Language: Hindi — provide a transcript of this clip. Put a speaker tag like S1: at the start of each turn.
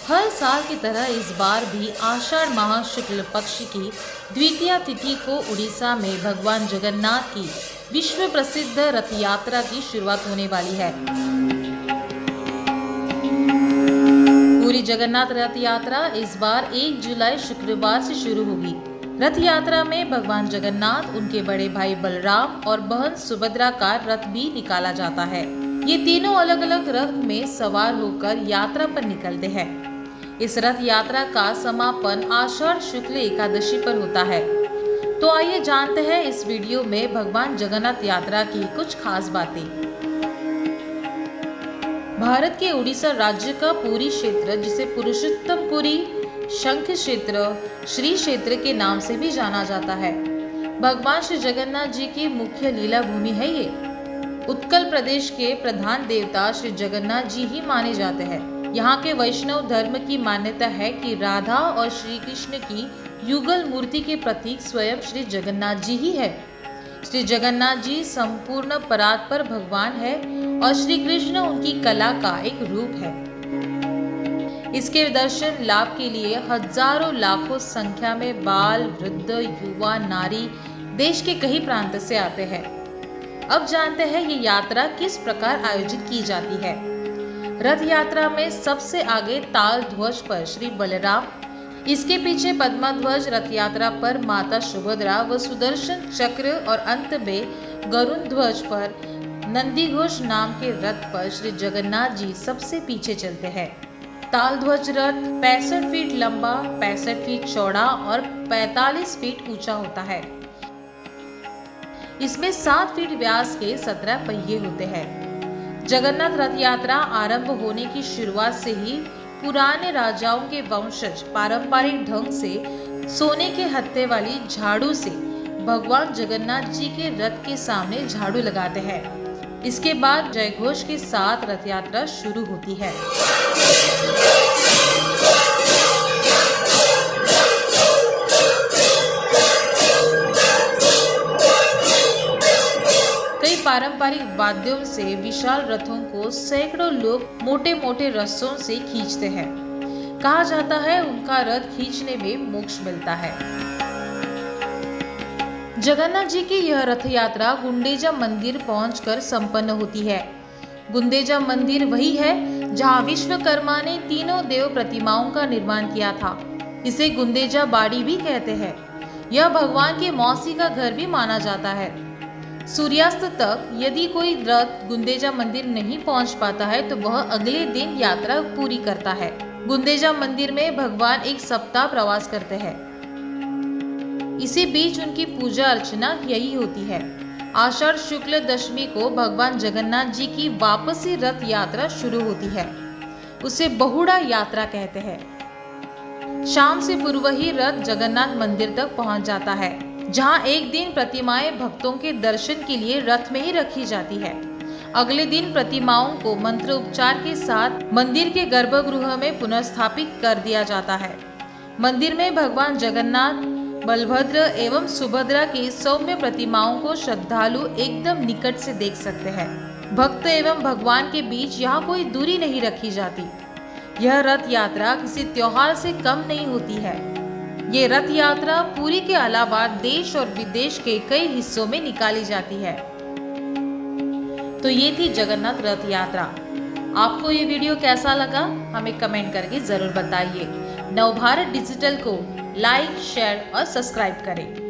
S1: हर साल की तरह इस बार भी आषाढ़ माह शुक्ल पक्ष की द्वितीया तिथि को उड़ीसा में भगवान जगन्नाथ की विश्व प्रसिद्ध रथ यात्रा की शुरुआत होने वाली है। पूरी जगन्नाथ रथ यात्रा इस बार 1 जुलाई शुक्रवार से शुरू होगी। रथ यात्रा में भगवान जगन्नाथ, उनके बड़े भाई बलराम और बहन सुभद्रा का रथ भी निकाला जाता है। ये तीनों अलग अलग रथ में सवार होकर यात्रा पर निकलते हैं। इस रथ यात्रा का समापन आषाढ़ शुक्ल एकादशी पर होता है। तो आइए जानते हैं इस वीडियो में भगवान जगन्नाथ यात्रा की कुछ खास बातें। भारत के उड़ीसा राज्य का पुरी क्षेत्र, जिसे पुरुषोत्तमपुरी, शंख क्षेत्र, श्री क्षेत्र के नाम से भी जाना जाता है, भगवान श्री जगन्नाथ जी की मुख्य लीला भूमि है। ये उत्कल प्रदेश के प्रधान देवता श्री जगन्नाथ जी ही माने जाते हैं। यहाँ के वैष्णव धर्म की मान्यता है कि राधा और श्री कृष्ण की युगल मूर्ति के प्रतीक स्वयं श्री जगन्नाथ जी ही है। श्री जगन्नाथ जी संपूर्ण परात्पर भगवान है और श्री कृष्ण उनकी कला का एक रूप है। इसके दर्शन लाभ के लिए हजारों लाखों संख्या में बाल, वृद्ध, युवा, नारी देश के कई प्रांत से आते हैं। अब जानते हैं ये यात्रा किस प्रकार आयोजित की जाती है। रथ यात्रा में सबसे आगे ताल ध्वज पर श्री बलराम, इसके पीछे पद्मध्वज रथ यात्रा पर माता सुभद्रा व सुदर्शन चक्र, और अंत में गरुड़ ध्वज पर नंदीघोष नाम के रथ पर श्री जगन्नाथ जी सबसे पीछे चलते हैं। ताल ध्वज रथ 65 फीट लंबा, 65 फीट चौड़ा और 45 फीट ऊंचा होता है। इसमें 7 फीट व्यास के 17 पहिए होते हैं। जगन्नाथ रथ यात्रा आरंभ होने की शुरुआत से ही पुराने राजाओं के वंशज पारंपरिक ढंग से सोने के हत्थे वाली झाड़ू से भगवान जगन्नाथ जी के रथ के सामने झाड़ू लगाते हैं। इसके बाद जयघोष के साथ रथ यात्रा शुरू होती है। कई पारंपरिक वाद्यों से विशाल रथों को सैकड़ों लोग मोटे मोटे रस्सों से खींचते हैं। कहा जाता है उनका रथ खींचने में मोक्ष मिलता है। जगन्नाथ जी की यह रथ यात्रा गुंडेचा मंदिर पहुंचकर संपन्न होती है। गुंडेचा मंदिर वही है जहां विश्वकर्मा ने तीनों देव प्रतिमाओं का निर्माण किया था। इसे गुंडेचा बाड़ी भी कहते हैं। यह भगवान के मौसी का घर भी माना जाता है। सूर्यास्त तक यदि कोई रथ गुंडेचा मंदिर नहीं पहुंच पाता है तो वह अगले दिन यात्रा पूरी करता है। गुंडेचा मंदिर में भगवान एक सप्ताह प्रवास करते हैं। इसी बीच उनकी पूजा अर्चना यही होती है। आषाढ़ शुक्ल दशमी को भगवान जगन्नाथ जी की वापसी रथ यात्रा शुरू होती है। उसे बहुड़ा यात्रा कहते हैं। शाम से पूर्व ही रथ जगन्नाथ मंदिर तक पहुंच जाता है, जहां एक दिन प्रतिमाएं भक्तों के दर्शन के लिए रथ में ही रखी जाती है। अगले दिन प्रतिमाओं को मंत्र उपचार के साथ मंदिर के गर्भगृह में पुनर्स्थापित कर दिया जाता है। मंदिर में भगवान जगन्नाथ, बलभद्र एवं सुभद्रा की सौम्य प्रतिमाओं को श्रद्धालु एकदम निकट से देख सकते हैं। भक्त एवं भगवान के बीच यहाँ कोई दूरी नहीं रखी जाती। यह रथ यात्रा किसी त्योहार से कम नहीं होती है। ये रथ यात्रा पुरी के अलावा देश और विदेश के कई हिस्सों में निकाली जाती है। तो ये थी जगन्नाथ रथ यात्रा। आपको ये वीडियो कैसा लगा हमें कमेंट करके जरूर बताइए। नवभारत डिजिटल को लाइक, शेयर और सब्सक्राइब करें।